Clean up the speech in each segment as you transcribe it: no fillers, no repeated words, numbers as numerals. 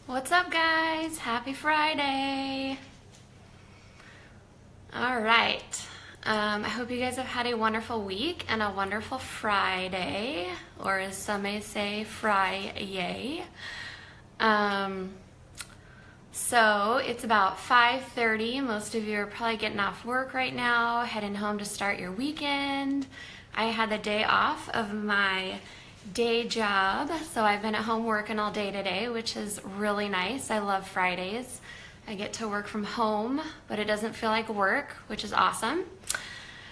What's up, guys? Happy Friday. All right. I hope you guys have had a wonderful week and a wonderful Friday, or as some may say, Fry-yay. So it's about 5:30. Most of you are probably getting off work right now, heading home to start your weekend. I had the day off of my day job, so I've been at home working all day today, which is really nice. I love Fridays. I get to work from home, but it doesn't feel like work, which is awesome.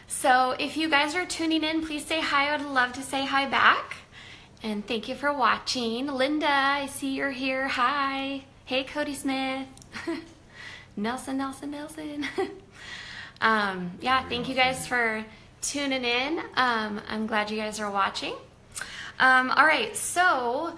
So if you guys are tuning in, please say hi. I would love to say hi back. And thank you for watching. Linda, I see you're here. Hi. Hey, Cody Smith. Nelson. Yeah, thank you guys for tuning in. I'm glad you guys are watching. All right, so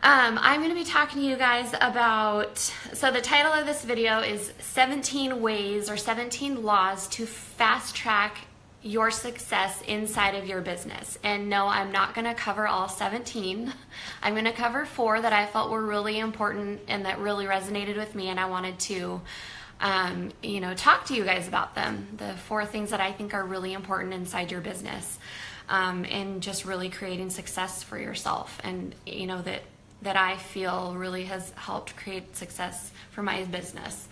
I'm going to be talking to you guys about, so the title of this video is 17 ways or 17 laws to fast track your success inside of your business. And no, I'm not going to cover all 17. I'm going to cover 4 that I felt were really important and that really resonated with me, and I wanted to talk to you guys about them. The 4 things that I think are really important inside your business. And just really creating success for yourself, and that I feel really has helped create success for my business.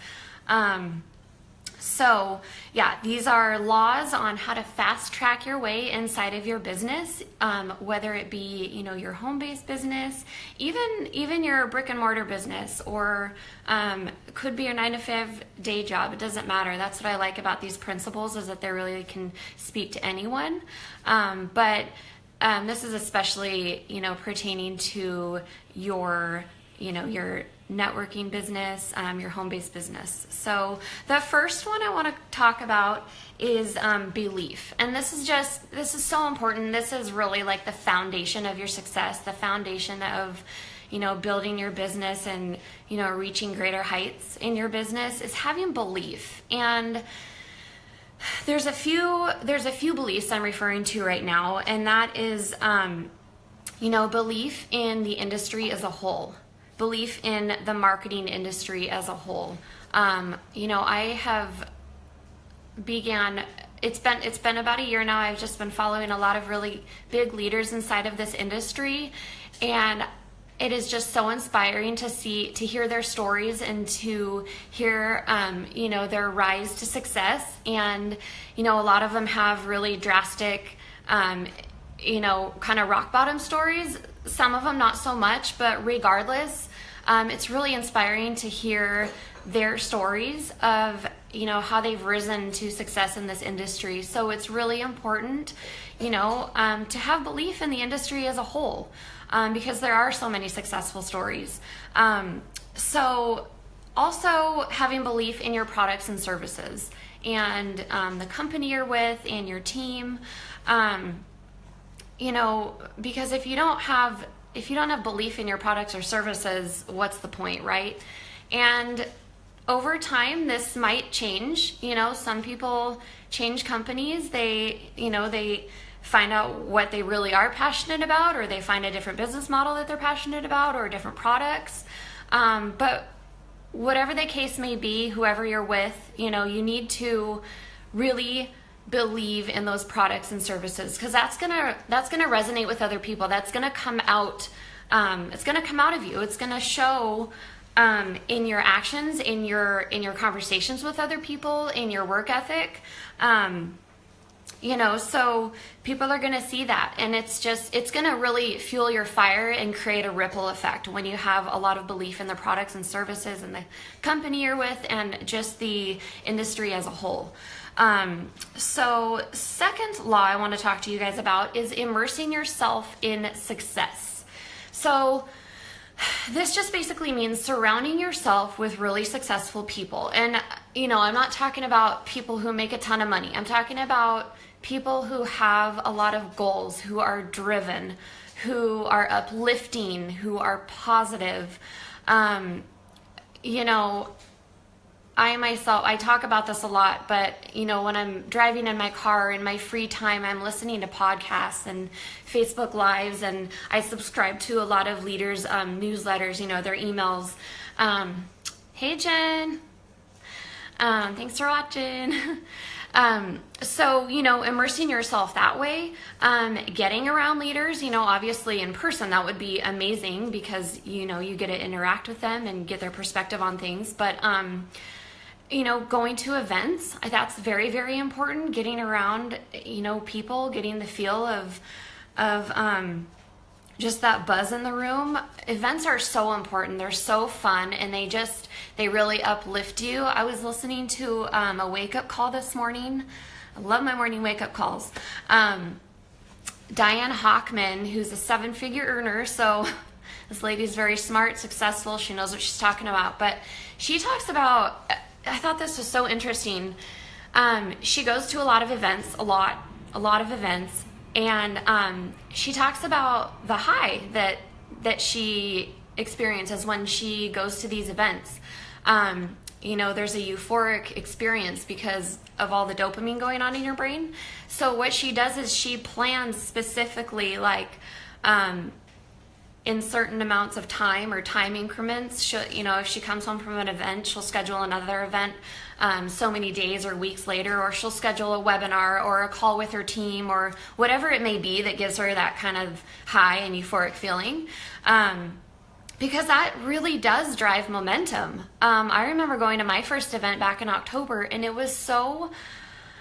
So yeah, these are laws on how to fast track your way inside of your business, whether it be your home-based business, even your brick and mortar business, or could be your 9-to-5 day job. It doesn't matter. That's what I like about these principles, is that they really can speak to anyone. But this is especially pertaining to your networking business, your home-based business. So the first one I want to talk about is belief. And this is so important. This is really like the foundation of your success, the foundation of building your business and reaching greater heights in your business, is having belief. And there's a few beliefs I'm referring to right now, and that is belief in the industry as a whole. Belief in the marketing industry as a whole. I have it's been about a year now. I've just been following a lot of really big leaders inside of this industry, and it is just so inspiring to hear their stories and to hear their rise to success. And a lot of them have really drastic kind of rock bottom stories. Some of them not so much, but regardless, it's really inspiring to hear their stories of how they've risen to success in this industry. So it's really important to have belief in the industry as a whole, because there are so many successful stories. So also having belief in your products and services, and the company you're with and your team. Because if you don't have belief in your products or services, what's the point, right? And over time, this might change. Some people change companies. They find out what they really are passionate about, or they find a different business model that they're passionate about, or different products. But whatever the case may be, whoever you're with, you need to really believe in those products and services, because that's gonna resonate with other people. That's gonna come out. It's gonna come out of you. It's gonna show in your actions, in your conversations with other people, in your work ethic. So people are gonna see that, and it's gonna really fuel your fire and create a ripple effect when you have a lot of belief in the products and services and the company you're with, and just the industry as a whole. So second law I want to talk to you guys about is immersing yourself in success. So this just basically means surrounding yourself with really successful people. And, I'm not talking about people who make a ton of money. I'm talking about people who have a lot of goals, who are driven, who are uplifting, who are positive. I myself, I talk about this a lot, but when I'm driving in my car in my free time, I'm listening to podcasts and Facebook Lives, and I subscribe to a lot of leaders' newsletters, their emails. Hey, Jen. Thanks for watching. So, immersing yourself that way, getting around leaders, obviously in person, that would be amazing because, you get to interact with them and get their perspective on things. But, going to events, that's very, very important. Getting around, people, getting the feel of just that buzz in the room. Events are so important. They're so fun, and they really uplift you. I was listening to a wake-up call this morning. I love my morning wake-up calls. Diane Hockman, who's a 7-figure earner, so this lady's very smart, successful. She knows what she's talking about. But she talks about, I thought this was so interesting. She goes to a lot of events, a lot of events, and she talks about the high that she experiences when she goes to these events. There's a euphoric experience because of all the dopamine going on in your brain. So what she does is she plans specifically, like, in certain amounts of time or time increments. She'll, if she comes home from an event, she'll schedule another event so many days or weeks later, or she'll schedule a webinar or a call with her team or whatever it may be that gives her that kind of high and euphoric feeling. Because that really does drive momentum. I remember going to my first event back in October, and it was so,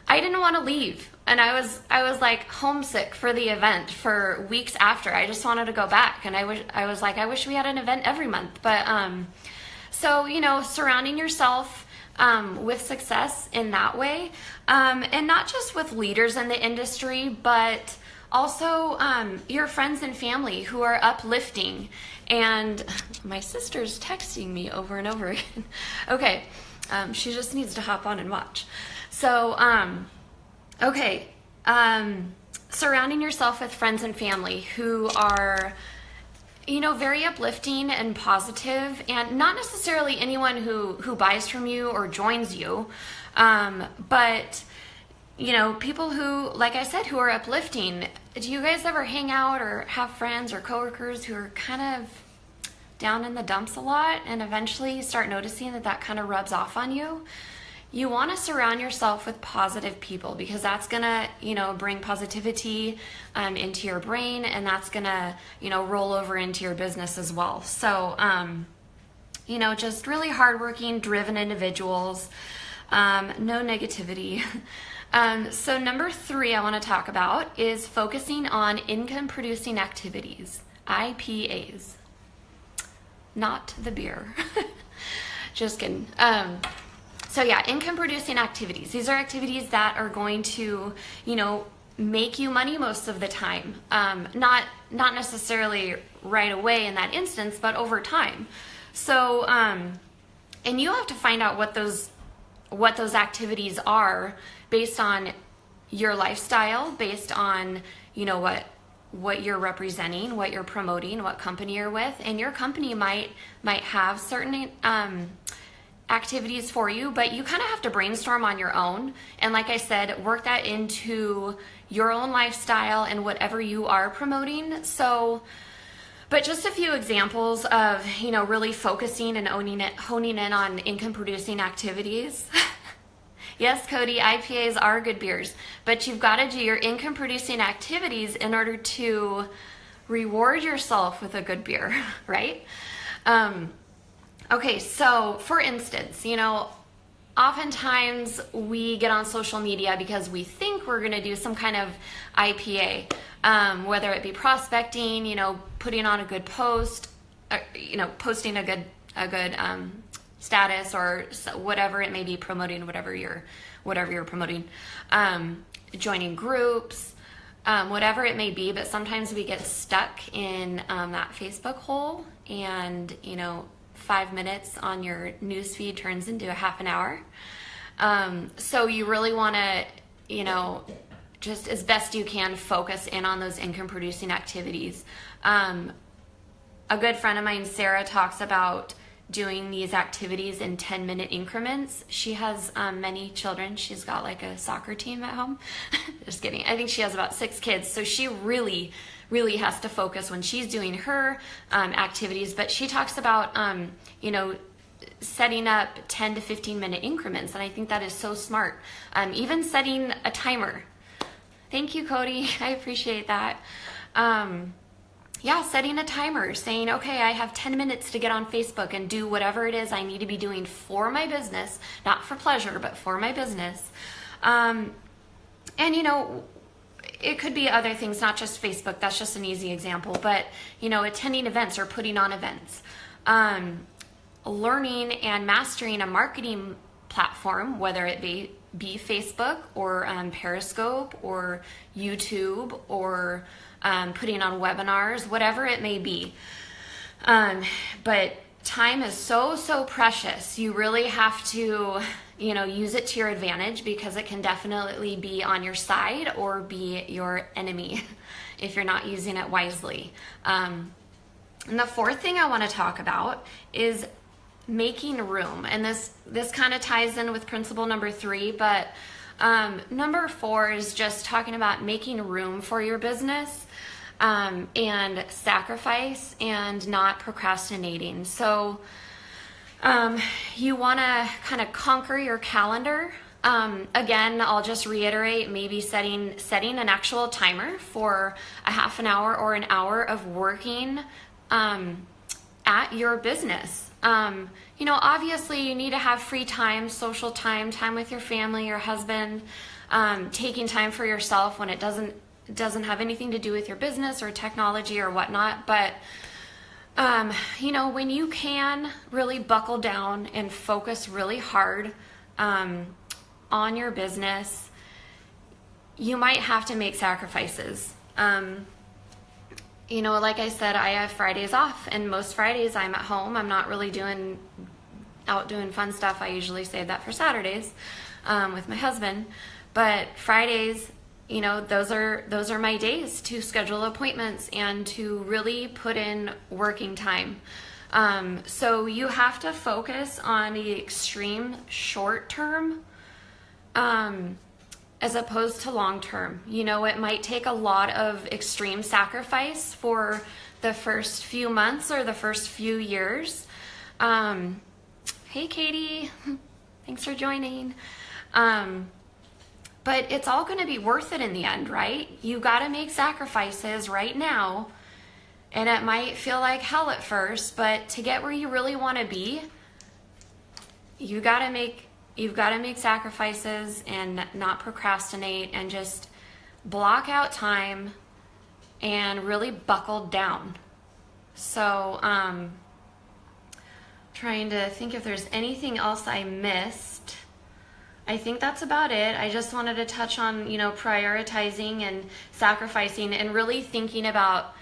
I didn't want to leave. And I was like homesick for the event for weeks after. I just wanted to go back. And I was like, I wish we had an event every month. But so, surrounding yourself with success in that way, and not just with leaders in the industry, but also your friends and family who are uplifting. And my sister's texting me over and over again. Okay, she just needs to hop on and watch. So, okay, surrounding yourself with friends and family who are, very uplifting and positive, and not necessarily anyone who buys from you or joins you, but people who, like I said, who are uplifting. Do you guys ever hang out or have friends or coworkers who are kind of down in the dumps a lot, and eventually you start noticing that kind of rubs off on you? You want to surround yourself with positive people, because that's going to, bring positivity into your brain, and that's going to, roll over into your business as well. So, just really hardworking, driven individuals, no negativity. So number 3 I want to talk about is focusing on income-producing activities, IPAs. Not the beer. Just kidding. So yeah, income-producing activities. These are activities that are going to, make you money most of the time. Not necessarily right away in that instance, but over time. So, and you have to find out what those activities are based on your lifestyle, based on, what you're representing, what you're promoting, what company you're with. And your company might have certain activities for you, but you kind of have to brainstorm on your own. And like I said, work that into your own lifestyle and whatever you are promoting. So, but just a few examples of, really focusing and honing in on income producing activities. Yes, Cody, IPAs are good beers, but you've got to do your income producing activities in order to reward yourself with a good beer, right? Okay, so for instance, oftentimes we get on social media because we think we're going to do some kind of IPA, whether it be prospecting, putting on a good post, posting a good status, or whatever it may be, promoting whatever you're promoting, joining groups, whatever it may be. But sometimes we get stuck in that Facebook hole, and 5 minutes on your newsfeed turns into a half an hour. So you really want to, just as best you can, focus in on those income producing activities. A good friend of mine, Sarah, talks about doing these activities in 10-minute increments. She has many children. She's got like a soccer team at home. Just kidding. I think she has about 6 kids. So she really has to focus when she's doing her activities. But she talks about, setting up 10 to 15-minute increments. And I think that is so smart. Even setting a timer. Thank you, Cody. I appreciate that. Setting a timer, saying, okay, I have 10 minutes to get on Facebook and do whatever it is I need to be doing for my business, not for pleasure, but for my business. It could be other things, not just Facebook. That's just an easy example. But, attending events or putting on events. Learning and mastering a marketing platform, whether it be Facebook or Periscope or YouTube or putting on webinars, whatever it may be. But time is so precious. You really have to, use it to your advantage, because it can definitely be on your side or be your enemy if you're not using it wisely. And the fourth thing I want to talk about is making room. And this kind of ties in with principle number 3, but number 4 is just talking about making room for your business, and sacrifice and not procrastinating. So you want to kind of conquer your calendar. Again, I'll just reiterate, maybe setting an actual timer for a half an hour or an hour of working at your business. Obviously you need to have free time, social time, time with your family, your husband, taking time for yourself when it doesn't have anything to do with your business or technology or whatnot. But, when you can really buckle down and focus really hard on your business, you might have to make sacrifices. Like I said, I have Fridays off, and most Fridays I'm at home. I'm not really out doing fun stuff. I usually save that for Saturdays with my husband. But Fridays, those are my days to schedule appointments and to really put in working time. So you have to focus on the extreme short term as opposed to long term. It might take a lot of extreme sacrifice for the first few months or the first few years. Hey, Katie, thanks for joining. But it's all going to be worth it in the end, right? You got to make sacrifices right now, and it might feel like hell at first, but to get where you really want to be, you've got to make sacrifices and not procrastinate, and just block out time and really buckle down. So, trying to think if there's anything else I missed. I think that's about it. I just wanted to touch on, prioritizing and sacrificing and really thinking about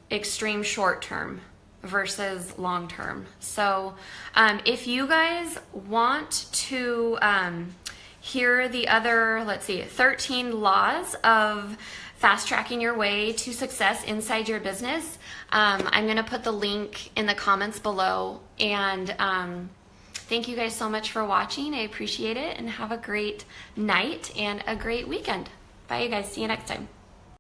extreme short term versus long term. So if you guys want to hear the other, 13 laws of fast tracking your way to success inside your business, I'm going to put the link in the comments below. And thank you guys so much for watching. I appreciate it, and have a great night and a great weekend. Bye, you guys. See you next time.